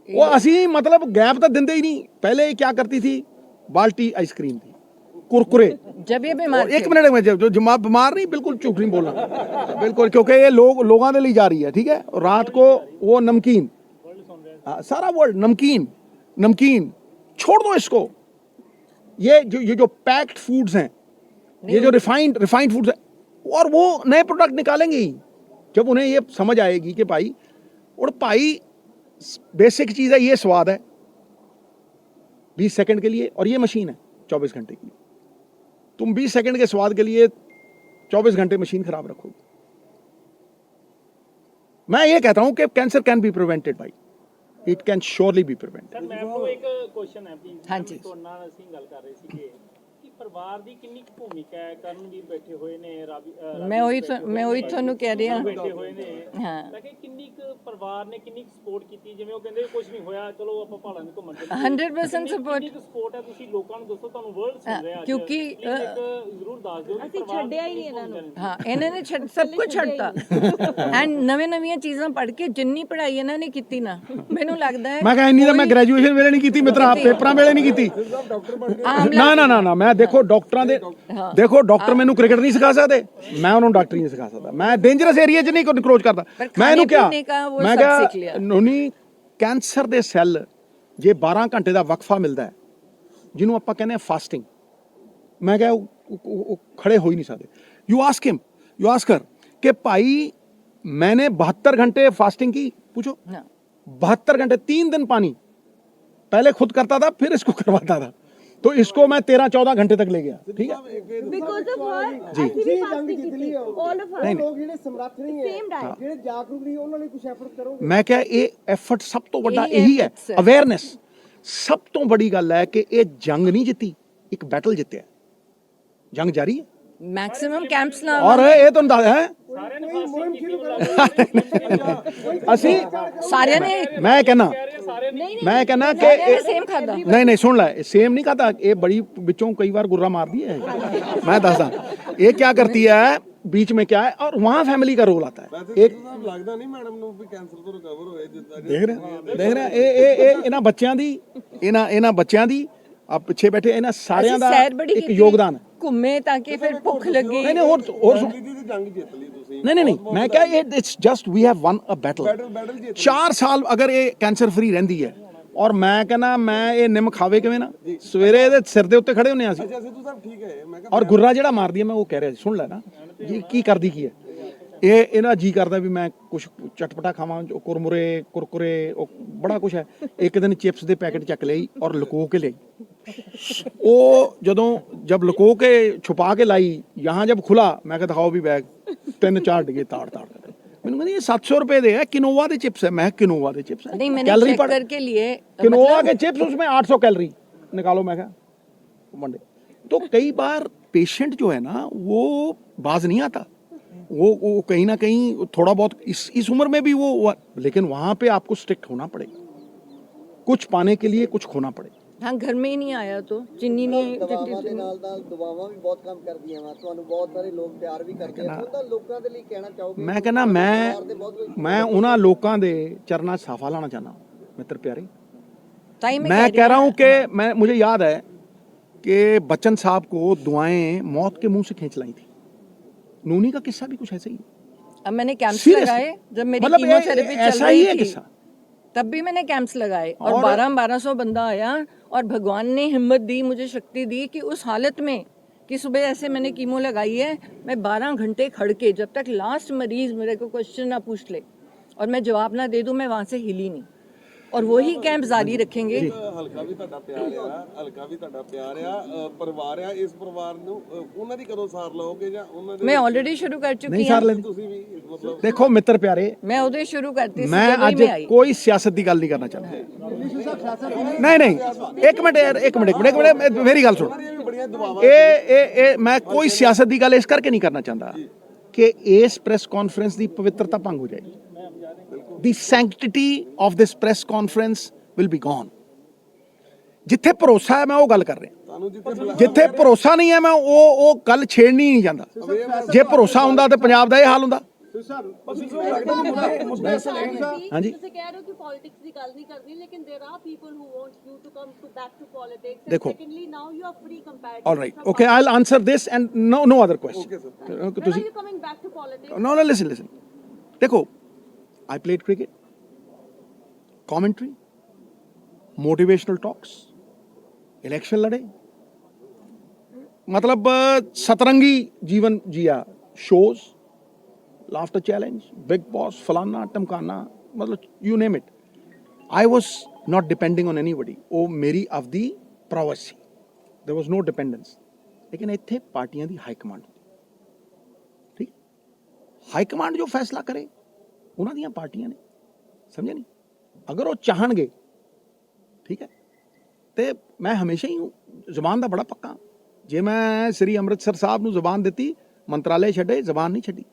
वो असी मतलब गैप तो दिंदे ही नहीं। पहले क्या करती थी, बाल्टी आइसक्रीम थी, कुरकुरे। जब ये बीमार एक थे। मिनट में, जो बीमार नहीं, बिल्कुल झूठ नहीं बोलना, बिल्कुल, क्योंकि ये लोगों ने ली जा रही है, ठीक है। और रात को वो नमकीन, सारा वर्ल्ड नमकीन छोड़ दो इसको। ये जो पैक्ड फूड्स हैं, ये जो रिफाइंड फूड्स हैं, और वो नए प्रोडक्ट निकालेंगे ही जब उन्हें ये समझ आएगी कि भाई, और भाई बेसिक चीज़ है, ये स्वाद है 20 सेकंड के लिए, और ये मशीन है 24 घंटे के लिए। तुम 20 सेकंड के स्वाद के लिए 24 घंटे मशीन खराब रखोगे। मैं ये कहता हूं कि कैंसर कैन बी प्रिवेंटेड भाई, it can surely be prevented. Sir ma'am ਨੂੰ ਇੱਕ ਕੁਐਸਚਨ ਹੈ ਪਲੀਜ਼। ਹਾਂਜੀ। ਤੁਹਾਡੇ ਨਾਲ ਅਸੀਂ ਗੱਲ ਕਰ ਰਹੇ ਸੀਗੇ ਕਿ ਪਰਿਵਾਰ ਦੀ ਕਿੰਨੀ ਕੁ ਭੂਮਿਕਾ ਹੈ। ਕਰਨਵੀਰ ਬੈਠੇ ਹੋਏ ਨੇ, मैं वही ਤੁਹਾਨੂੰ ਕਹਿ ਰਹੀ ਹਾਂ। ਬੈਠੇ ਹੋਏ ਨੇ। ਹਾਂ। ਮੈਂ ਕਿਹਾ ਕਿੰਨੀ ਕੁ ਪਰਿਵਾਰ ਨੇ ਕਿੰਨੀ ਕੁ ਸਪੋਰਟ ਕੀਤੀ, ਜਿਵੇਂ ਉਹ ਕਹਿੰਦੇ ਕੁਝ ਨਹੀਂ ਹੋਇਆ ਚਲੋ ਆਪਾਂ ਪਹਾੜਾਂ ਨੂੰ ਘੁੰਮਣ ਚੱਲੀਏ। 100% support। ਕਿੰਨੀ ਕੁ ਸਪੋਰਟ ਹੈ, ਤੁਸੀਂ ਲੋਕਾਂ ਨੂੰ ਦੱਸੋ, ਤੁਹਾਨੂੰ ਵਰਲਡ ਸੁਣ ਰਿਹਾ ਅੱਜ। ਕਿਉਂਕਿ, Please ਇੱਕ ਜ਼ਰੂਰ ਦੱਸ ਦਿਓ ਕਿ ਅਸੀਂ ਪਰਿਵਾਰ ਛੱਡਿਆ ਹੀ ਨਹੀਂ ਇਹਨਾਂ ਨੂੰ। ਹਾਂ, ਇਹਨਾਂ ਨੇ ਸਭ ਕੁਝ ਛੱਡਤਾ। ਐਂਡ ਨਵੀਆਂ ਚੀਜ਼ਾਂ ਪੜ੍ਹ ਕੇ ਜਿੰਨੀ ਪੜ੍ਹਾਈ ਇਹਨਾਂ ਨੇ ਕੀਤੀ ਨਾ, ਮੈਨੂੰ ਲੱਗਦਾ ਹੈ ਮੈਂ ਕਹਾਂ ਇੰਨੀ ਤਾਂ ਮੈਂ ਗ੍ਰੈਜੂਏਸ਼ਨ ਵੇਲੇ ਨਹੀਂ ਕੀਤੀ ਮਿੱਤਰਾ, ਪੇਪਰਾਂ ਵੇਲੇ ਨਹੀਂ ਕੀਤੀ। ਨਾ ਮੈਂ ਦੇਖੋ ਡਾਕਟਰਾਂ ਦੇ, ਦੇਖੋ ਡਾਕਟਰ ਮੈਨੂੰ ਕ੍ਰਿਕਟ ਨਹੀਂ ਸਿਖਾ ਸਕਦੇ, ਮੈਂ ਉਹਨਾਂ ਨੂੰ ਡਾਕਟਰੀ ਨਹੀਂ ਸਿਖਾ ਸਕਦਾ। ਮੈਂ ਡੇਂਜਰਸ ਏਰੀਆ 'ਚ ਨਹੀਂ ਇਨਕਰੋਚ ਕਰਦਾ। ਮੈਂ ਇਹਨੂੰ ਕਿਹਾ, ਮੈਂ ਕਿਹਾ ਨੋਨੀ, ਕੈਂਸਰ ਦੇ ਸੈੱਲ ਜੇ 12 ਘੰਟੇ ਦਾ ਵਕਫਾ ਮਿਲਦਾ ਹੈ, ਜਿਹਨੂੰ ਆਪਾਂ ਕਹਿੰਦੇ ਆ ਫਾਸਟਿੰਗ, ਮੈਂ ਕਿਹਾ ਉਹ ਖੜੇ ਹੋ ਹੀ ਨਹੀਂ ਸਕਦੇ। ਯੂ ਆਸਕ ਹਰ कि भाई मैंने 72 घंटे फास्टिंग की, पूछो 72 घंटे, 3 दिन पानी, पहले खुद करता था फिर इसको करवाता था, तो इसको मैं 13-14 घंटे तक ले गया, ठीक है। बिकॉज़ ऑफ व्हाट जी। ਅਸੀਂ ਵੀ ਫਾਸਟਿੰग ਕੀਤੀ ऑल ऑफ नहीं, अस नहीं। ਜਿਹੜੇ ਸਮਰੱਥ ਨਹੀਂ ਹੈ, ਸੇਮ ਡਾਈਟ, ਜਿਹੜੇ ਜਾਗਰੂਕ ਨਹੀਂ, ਉਹਨਾਂ ਲਈ ਕੁਝ ਐਫਰਟ ਕਰੋਗੇ? मैं क्या, ये एफर्ट सब तो बड़ा यही यही है, efforts है। अवेयरनेस। सब तो बड़ी गल है कि ये जंग नहीं जिती, एक बैटल जितया, जंग जारी है। मैक्सिमम कैंप्स ना और ये तो है ਸਾਰਿਆਂ ਨੇ ਫਾਸਟਿੰਗ ਕੀਤੀ ਨੂੰ ਲੱਗਦਾ ਅਸੀਂ सारे ने ਮੈਂ ਕਹਿੰਦਾ ਸਾਰਿਆਂ ਨੇ ਮੈਂ ਕਹਿੰਦਾ सारे ने ਕਿ सेम खादा ਨਹੀਂ ਨਹੀਂ ਸੁਣ ਲੈ ਸੇਮ ਨਹੀਂ खाता ਇਹ बड़ी ਵਿੱਚੋਂ ਕਈ ਵਾਰ ਗੁर्रा ਮਾਰਦੀ है मैं ਦੱਸਦਾ ਇਹ क्या करती है बीच में क्या है और वहाँ फैमिली का रोल आता है ਵੈਸੇ ਸਿੱਧੂ ਸਾਹਿਬ ਲੱਗਦਾ ਨਹੀਂ ਮੈਡਮ ਨੂੰ ਵੀ ਕੈਂਸਰ ਤੋਂ ਰਿਕਵਰ ਹੋਏ ਜਿੱਦਾਂ ਦੇਖ ਰਿਹਾ ਇਹ ਇਹਨਾਂ ਬੱਚਿਆਂ ਦੀ ਇਹਨਾਂ ਬੱਚਿਆਂ ਦੀ ਆ ਪਿੱਛੇ ਬੈਠੇ ਇਹਨਾਂ ਸਾਰਿਆਂ ਦਾ सैर बड़ी ਇੱਕ ਯੋਗਦਾਨ ਹੈ। घूमे ताकि फिर भुख लगी ਨਹੀਂ ਨਹੀਂ ਹੋਰ ਦੀਦੀ ਦੀ ਜੰਗ ਜਿੱਤ ਲਈ ਤੁਸੀਂ ਨਹੀਂ ਮੈਂ ਕਿਹਾ ਇਹ it's just we have won a battle battle ਜਿੱਤ 4 ਸਾਲ ਅਗਰ ਇਹ ਕੈਂਸਰ ਫ੍ਰੀ ਰਹਿੰਦੀ ਹੈ ਔਰ ਮੈਂ ਕਹਿੰਦਾ ਮੈਂ ਇਹ ਨਿੰਮ ਖਾਵੇ ਕਿਵੇਂ ਨਾ ਸਵੇਰੇ ਇਹਦੇ ਸਿਰ ਦੇ ਉੱਤੇ ਖੜੇ ਹੁੰਨੇ ਆ ਅਸੀਂ ਅੱਛਾ ਸਿੱਧੂ ਸਾਹਿਬ ਠੀਕ ਹੈ ਮੈਂ ਕਿਹਾ ਔਰ ਗੁर्रा ਜਿਹੜਾ ਮਾਰਦੀ ਹੈ ਮੈਂ ਉਹ ਕਹਿ ਰਿਹਾ ਸੀ ਸੁਣ ਲੈ ਨਾ ਜੀ ਕੀ ਕਰਦੀ ਕੀ ਹੈ ਇਹ ਇਹਨਾਂ ਜੀ ਕਰਦਾ ਵੀ ਮੈਂ ਕੁਝ ਚਟਪਟਾ ਖਾਵਾਂ ਜੋ ਕੁਰਕੁਰੇ ਉਹ ਬੜਾ ਕੁਝ ਹੈ ਇੱਕ ਦਿਨ ਚਿਪਸ ਦੇ ਪੈਕੇਟ ਚੱਕ ਲਈ ਔਰ ਲੁਕੋ ਕੇ ਲਈ ਉਹ ਜਦੋਂ ਜਬ ਲੁਕੋ ਕੇ ਛੁਪਾ ਕੇ ਲਾਈ यहाँ जब खुला मैं कहा दिखाओ भी बैग 3-4 डिगे ताड़ ਮੈਨੂੰ ਕਹਿੰਦੀ ਇਹ 700 रुपए ਦੇ है किनोवा ਦੇ चिप्स है मैं किनोवा ਦੇ चिप्स है नहीं मैंने कैलोरी चेक करके लिए किनोवा के चिप्स उसमें 800 कैलोरी निकालो मैं कहा मंडे तो कई बार पेशेंट जो है ना वो बाज नहीं आता वो कहीं ना कहीं थोड़ा बहुत इस उम्र में भी वो लेकिन वहां पे आपको स्ट्रिक्ट होना पड़ेगा कुछ पाने के लिए कुछ खोना पड़ेगा हाँ घर में ही नहीं आया तो चीनी नहीं ਦਵਾਵਾਂ ਦੇ ਨਾਲ ਦਵਾਵਾਂ ਵੀ ਬਹੁਤ ਕੰਮ ਕਰਦੀਆਂ ਵਾ ਤੁਹਾਨੂੰ ਬਹੁਤ ਸਾਰੇ ਲੋਕ ਪਿਆਰ ਵੀ ਕਰਦੇ ਆ ਉਹਦਾ ਲੋਕਾਂ ਦੇ ਲਈ ਕਹਿਣਾ ਚਾਹੋਗੇ ਮੈਂ ਕਹਿੰਦਾ ਮੈਂ ਉਹਨਾਂ ਲੋਕਾਂ ਦੇ ਚਰਨਾਂ 'ਚ ਸਾਫਾ ਲਾਣਾ ਚਾਹਨਾ ਮਿੱਤਰ ਪਿਆਰੇ ताई में मैं कह रहा हूं कि मुझे याद है कि बच्चन साहब को दुआएं मौत के मुंह से खींच लाई थी नूनी का किस्सा भी कुछ ऐसा ही है अब मैंने कैंप्स Seriously? लगाए जब मेरी मतलब कीमोथेरेपी चल ऐसा ही रही है थी किस्सा तब भी मैंने कैंप्स लगाए और 1200 बंदा आया और भगवान ने हिम्मत दी मुझे शक्ति दी कि उस हालत में कि सुबह ऐसे मैंने कीमो लगाई है मैं 12 घंटे खड़ के जब तक लास्ट मरीज मेरे को क्वेश्चन ना पूछ ले और मैं जवाब ना दे दूं मैं वहां से हिली नहीं और वही कैंप जारी रखेंगे ਹਲਕਾ ਵੀ ਤੁਹਾਡਾ ਪਿਆਰ ਆ ਪਰਿਵਾਰ ਆ ਇਸ ਪਰਿਵਾਰ ਨੂੰ ਉਹਨਾਂ ਦੀ ਕਦੋਂ ਸਾਰ ਲਓਗੇ ਜਾਂ ਉਹਨਾਂ ਦੇ मैं ऑलरेडी शुरू कर चुकी नहीं हूँ सार लेनी ਤੁਸੀਂ ਵੀ ਮਤਲਬ देखो मित्र प्यारे मैं उधर शुरू करती मैं जनवरी आज में आई कोई सियासत की गल नहीं करना चाहता नहीं एक मिनट मेरी गल सुन ਇਹ ਵੀ ਬੜੀਆਂ ਦੁਆਵਾਂ ਇਹ ਮੈਂ ਕੋਈ ਸਿਆਸਤ ਦੀ ਗੱਲ ਇਸ ਕਰਕੇ ਨਹੀਂ ਕਰਨਾ ਚਾਹੁੰਦਾ ਕਿ ਇਸ ਪ੍ਰੈਸ ਕਾਨਫਰੰਸ ਦੀ ਪਵਿੱਤਰਤਾ ਭੰਗ ਹੋ ਜਾਏਗੀ ਦੀ sanctity of this press conference will be gone ਜਿੱਥੇ ਭਰੋਸਾ ਹੈ ਮੈਂ ਉਹ ਗੱਲ ਕਰ ਰਿਹਾ ਤੁਹਾਨੂੰ ਜਿੱਥੇ ਜਿੱਥੇ ਭਰੋਸਾ ਨਹੀਂ ਹੈ ਮੈਂ ਉਹ ਗੱਲ ਛੇੜਨੀ ਨਹੀਂ ਜਾਂਦਾ ਜੇ ਭਰੋਸਾ ਹੁੰਦਾ ਤਾਂ ਪੰਜਾਬ ਦਾ ਇਹ ਹਾਲ ਹੁੰਦਾ ਹਾਂਜੀ ਤੁਸੀਂ ਕਹਿ ਰਹੇ ਹੋ ਕਿ ਪੋਲਿਟਿਕਸ ਦੀ ਗੱਲ ਨਹੀਂ ਕਰਨੀ ਲੇਕਿਨ there are people who want you to come to back to politics देखो। Secondly now you are free comparative all right okay I'll answer this and no other question when are ਤੁਸੀਂ you coming back to politics no listen देखो I played cricket commentary motivational talks election लड़े मतलब सतरंगी जीवन जिया shows laughter challenge big boss फलाना टमकाना मतलब you name it I was not depending on anybody ਉਹ ਮੇਰੀ ਆਪਦੀ ਪ੍ਰੋਵੈਸ ਸੀ there was no dependence लेकिन ਇੱਥੇ ਪਾਰਟੀਆਂ ਦੀ ਹਾਈ ਕਮਾਂਡ ਠੀਕ ਹਾਈ ਕਮਾਂਡ ਜੋ ਫੈਸਲਾ ਕਰੇ ਉਹਨਾਂ ਦੀਆਂ ਪਾਰਟੀਆਂ ਨੇ ਸਮਝਿਆ ਨਹੀਂ ਅਗਰ ਉਹ ਚਾਹਣਗੇ ਠੀਕ ਹੈ ਤੇ ਮੈਂ ਹਮੇਸ਼ਾ ਹੀ ਜ਼ੁਬਾਨ ਦਾ ਬੜਾ ਪੱਕਾ ਜੇ ਮੈਂ ਸ੍ਰੀ ਅੰਮ੍ਰਿਤਸਰ ਸਾਹਿਬ ਨੂੰ ਜ਼ੁਬਾਨ ਦਿੱਤੀ ਮੰਤਰਾਲੇ ਛੱਡੇ ਜ਼ੁਬਾਨ ਨਹੀਂ ਛੱਡੀ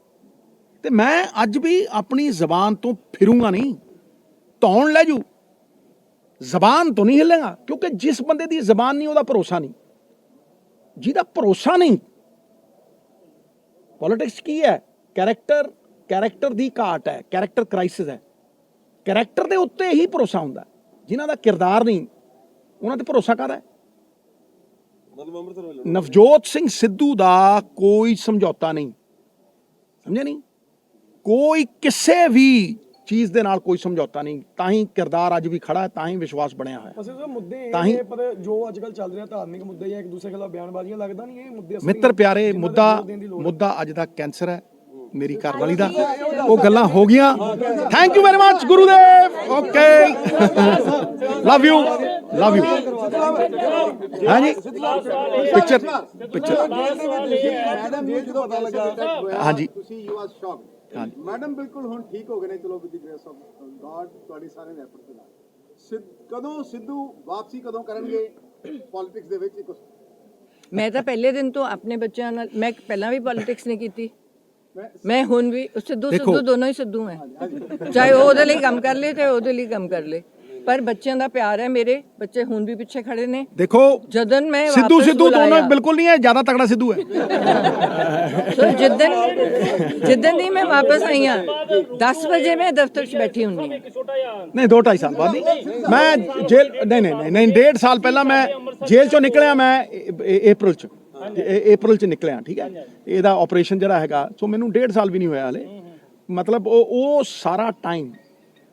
ਤੇ ਮੈਂ ਅੱਜ ਵੀ ਆਪਣੀ ਜ਼ਬਾਨ ਤੋਂ ਫਿਰੂੰਗਾ ਨਹੀਂ ਧੌਣ ਲੈ ਜੂ ਜ਼ਬਾਨ ਤੋਂ ਨਹੀਂ ਹਿੱਲੇਗਾ ਕਿਉਂਕਿ ਜਿਸ ਬੰਦੇ ਦੀ ਜ਼ਬਾਨ ਨਹੀਂ ਉਹਦਾ ਭਰੋਸਾ ਨਹੀਂ ਜਿਹਦਾ ਭਰੋਸਾ ਨਹੀਂ ਪੋਲਿਟਿਕਸ ਕੀ ਹੈ ਕੈਰੈਕਟਰ ਦੀ ਘਾਟ ਹੈ ਕੈਰੈਕਟਰ ਕ੍ਰਾਈਸਿਸ ਹੈ ਕੈਰੈਕਟਰ ਦੇ ਉੱਤੇ ਹੀ ਭਰੋਸਾ ਹੁੰਦਾ ਜਿਨ੍ਹਾਂ ਦਾ ਕਿਰਦਾਰ ਨਹੀਂ ਉਹਨਾਂ ਤੇ ਭਰੋਸਾ ਕਾਹਦਾ ਹੈ ਮਤਲਬ ਅੰਮ੍ਰਿਤਸਰ ਵੱਲੋਂ ਨਵਜੋਤ ਸਿੰਘ ਸਿੱਧੂ ਦਾ ਕੋਈ ਸਮਝੌਤਾ ਨਹੀਂ ਸਮਝਿਆ ਨਹੀਂ ਕੋਈ ਕਿਸੇ ਵੀ ਚੀਜ਼ ਦੇ ਨਾਲ ਕੋਈ ਸਮਝੌਤਾ ਨਹੀਂ ਤਾਂ ਹੀ ਕਿਰਦਾਰ ਅੱਜ ਵੀ ਖੜਾ ਹੈ ਤਾਂ ਹੀ ਵਿਸ਼ਵਾਸ ਬਣਿਆ ਹੋਇਆ ਅਸੀਂ ਮੁੱਦੇ ਤਾਂ ਹੀ ਇਹ ਪਰ ਜੋ ਅੱਜ ਕੱਲ ਚੱਲ ਰਿਹਾ ਧਾਰਮਿਕ ਮੁੱਦੇ ਜਾਂ ਇੱਕ ਦੂਸਰੇ ਖਿਲਾਫ ਬਿਆਨਬਾਜ਼ੀਆਂ ਲੱਗਦਾ ਨਹੀਂ ਇਹ ਮੁੱਦੇ ਅਸਲੀ ਮਿੱਤਰ ਪਿਆਰੇ ਜਿਨ੍ਹਾਂ ਦਾ ਜ਼ੋਰ ਦੇਣ ਦੀ ਲੋੜ ਹੈ। ਮੁੱਦਾ ਅੱਜ ਦਾ ਕੈਂਸਰ ਹੈ ਮੇਰੀ ਘਰ ਵਾਲੀ ਦਾ ਉਹ ਗੱਲਾਂ ਹੋ ਗਈਆਂ thank you very much Gurudev okay love you ਹਾਂਜੀ ਪਿਕਚਰ ਮੈਡਮ ਨੂੰ ਜਦੋਂ ਪਤਾ ਲੱਗਾ ਹਾਂਜੀ ਤੁਸੀਂ ਯੂ ਆਰ ਸ਼ੌਕ ਹਾਂਜੀ ਮੈਡਮ ਬਿਲਕੁਲ ਹੁਣ ਠੀਕ ਹੋ ਗਏ ਨੇ ਚਲੋ with the grace of god ਤੁਹਾਡੀ ਸਾਰੇ ਦੇ ਐਫਰਟ ਦੇ ਨਾਲ ਕਦੋਂ ਸਿੱਧੂ ਵਾਪਸੀ ਕਦੋਂ ਕਰਨਗੇ ਪੋਲਿਟਿਕਸ ਦੇ ਵਿੱਚ मैं तो पहले दिन तो अपने बच्चों नाल मैं पहला भी पॉलिटिक्स नहीं की ਮੈਂ ਹੁਣ ਵੀ ਸਿੱਧੂ ਦੇਖੋ। ਸਿੱਧੂ ਦੋਨੋਂ ਹੀ ਸਿੱਧੂ ਹੈ, ਚਾਹੇ ਉਹ ਉਹਦੇ ਲਈ ਕੰਮ ਕਰ ਲੇ ਚਾਹੇ ਉਹਦੇ ਲਈ ਕੰਮ ਕਰ ਲੇ, ਪਰ ਬੱਚਿਆਂ ਦਾ ਪਿਆਰ ਹੈ, ਮੇਰੇ ਬੱਚੇ ਹੁਣ ਵੀ ਪਿੱਛੇ ਖੜੇ ਨੇ। देखो जदन मैं सिद्धू वापस सिद्धू दोनों बुलाया। बिल्कुल नहीं है, ज्यादा तगड़ा सिद्धू है। तो जिद्दन दी मैं वापस आई हाँ 10 बजे मैं दफ्तर च बैठी हूँ। ਇੱਕ ਛੋਟਾ ਜਿਹਾ नहीं 2-2.5 साल बाद नहीं, मैं जेल नहीं 1.5 साल पहला मैं जेल चों निकलिया, मैं अप्रैल च निकलिया, ठीक है। ਇਹਦਾ ਆਪਰੇਸ਼ਨ ਜਿਹੜਾ ਹੈਗਾ, ਸੋ ਮੈਨੂੰ 1.5 ਸਾਲ ਵੀ ਨਹੀਂ ਹੋਇਆ ਹਲੇ, ਮਤਲਬ ਉਹ ਸਾਰਾ ਟਾਈਮ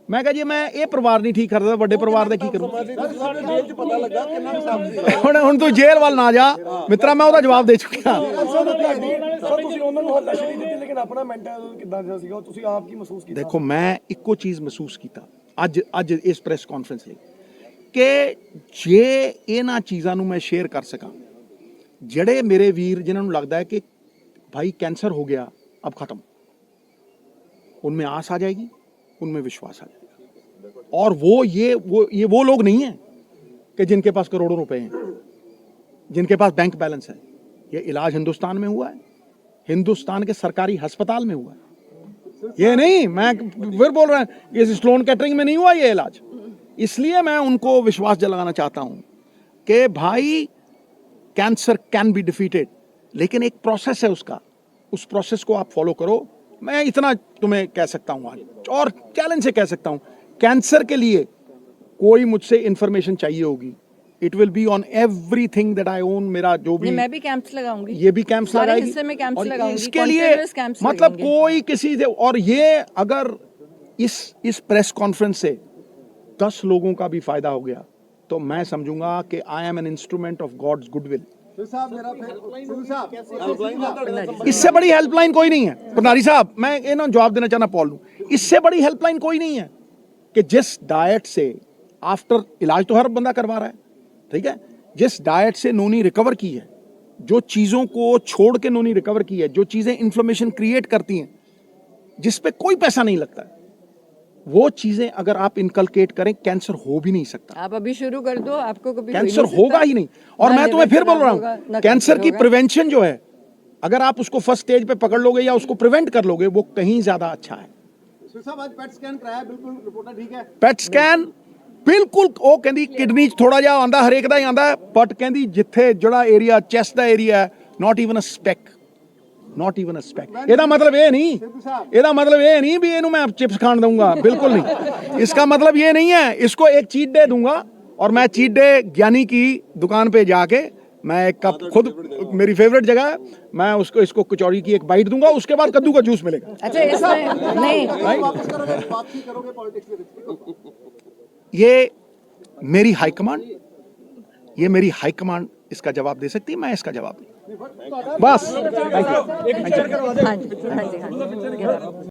ਮੈਂ ਕਿਹਾ ਜੀ ਮੈਂ ਇਹ ਪਰਿਵਾਰ ਨਹੀਂ ਠੀਕ ਕਰਦਾ, ਵੱਡੇ ਪਰਿਵਾਰ ਦਾ ਕੀ ਕਰੂੰ। ਹੁਣ ਤੂੰ ਜੇਲ੍ਹ ਵੱਲ ਨਾ ਜਾ ਮਿੱਤਰਾ, ਮੈਂ ਉਹਦਾ ਜਵਾਬ ਦੇ ਚੁੱਕਿਆ। ਸਰ ਤੁਸੀਂ ਉਹਨਾਂ ਨੂੰ ਹੱਲਾਸ਼ੇਰੀ ਨਹੀਂ ਦਿੱਤੀ, ਲੇਕਿਨ ਆਪਣਾ ਮੈਂਟਲ ਕਿੱਦਾਂ ਦਾ ਸੀਗਾ, ਤੁਸੀਂ ਆਪ ਕੀ ਮਹਿਸੂਸ ਕੀਤਾ? ਦੇਖੋ ਮੈਂ ਇੱਕੋ ਚੀਜ਼ ਮਹਿਸੂਸ ਕੀਤਾ ਅੱਜ ਇਸ ਪ੍ਰੈਸ ਕਾਨਫਰੰਸ ਲਈ, ਕਿ ਜੇ ਇਹਨਾਂ ਚੀਜ਼ਾਂ ਨੂੰ ਮੈਂ ਸ਼ੇਅਰ ਕਰ ਸਕਾਂ, ਜਿਹੜੇ ਮੇਰੇ ਵੀਰ ਜਿਨ੍ਹਾਂ ਨੂੰ ਲੱਗਦਾ ਹੈ ਕਿ भाई कैंसर हो गया अब खत्म, उनमें आस आ जाएगी, उनमें विश्वास आ जाएगा। और वो लोग नहीं हैं कि जिनके पास करोड़ों रुपए हैं, जिनके पास बैंक बैलेंस है। ये इलाज हिंदुस्तान में हुआ है, हिंदुस्तान के सरकारी अस्पताल में हुआ है, ये नहीं मैं फिर बोल रहा हूँ ये स्लोन कैटरिंग में नहीं हुआ ये इलाज। इसलिए मैं उनको विश्वास दिलाना चाहता हूँ कि भाई कैंसर कैन बी डिफीटेड, लेकिन एक प्रोसेस है उसका, उस प्रोसेस को आप फॉलो करो। मैं इतना तुम्हें कह सकता हूँ आज, और चैलेंज से कह सकता हूँ, कैंसर के लिए कोई मुझसे इंफॉर्मेशन चाहिए होगी, it will be on everything that I own. मेरा जो भी मैं भी कैंप्स लगाऊंगी, ये भी कैंप्स सारे लगाएगी, हिस्से में कैंप्स और लगाऊंगी, इसके लिए continuous कैंप्स मतलब लगेंगे। कोई किसी से, और ये अगर इस प्रेस कॉन्फ्रेंस से 10 लोगों का भी फायदा हो गया तो मैं समझूंगा कि I am an instrument of God's goodwill. इससे बड़ी हेल्पलाइन कोई नहीं है भंडारी साहब, मैं इन्होंने जवाब देना चाहना पॉल लूं, इससे बड़ी हेल्पलाइन कोई नहीं है कि जिस डाइट से आफ्टर इलाज तो हर बंदा करवा रहा है, ठीक है, जिस डाइट से नोनी रिकवर की है, जो चीजों को छोड़ के नोनी रिकवर की है, जो चीजें इन्फ्लेमेशन क्रिएट करती हैं, जिस पे कोई पैसा नहीं लगता है, वो चीजें अगर आप इनकलकेट करें, कैंसर हो भी नहीं सकता। आप अभी शुरू कर दो, आपको कभी कैंसर होगा ही नहीं। और मैं तुम्हें फिर बोल रहा हूं, कैंसर की प्रिवेंशन जो है, अगर आप उसको फर्स्ट स्टेज पे पकड़ लोगे या उसको प्रिवेंट कर लोगे, वो कहीं ज्यादा अच्छा है। साहब आज पेट स्कैन कराया, बिल्कुल रिपोर्ट ठीक है। ਪੈਟ ਸਕੈਨ ਬਿਲਕੁਲ, ਉਹ ਕਹਿੰਦੀ ਕਿਡਨੀ 'ਚ ਥੋੜਾ ਜਿਹਾ ਆਂਦਾ, ਹਰੇਕ ਦਾ ਹੀ ਆਂਦਾ, ਬਟ ਕਹਿੰਦੀ ਜਿੱਥੇ ਜਿਹੜਾ ਏਰੀਆ ਚੈਸਟ ਦਾ ਏਰੀਆ ਹੈ, not even a speck, not even a speck. ਇਹਦਾ ਮਤਲਬ ਇਹ ਨਹੀਂ भी ਇਹਨੂੰ मैं चिप्स खान दूंगा, बिल्कुल नहीं। इसका मतलब ये नहीं है, इसको एक चीट डे दूंगा, और मैं चीट डे ज्ञानी की दुकान पे जाके मैं एक कप, खुद मेरी फेवरेट जगह है, मैं इसको कचौड़ी की एक बाइट दूंगा, उसके बाद कद्दू का जूस मिलेगा। अच्छा इसमें नहीं, वापसी करोगे पॉलिटिक्स में? ये मेरी हाईकमांड, ये मेरी हाईकमांड इसका जवाब दे सकती है, मैं इसका जवाब नहीं। बस हाँ जी हाँ जी हाँ जी।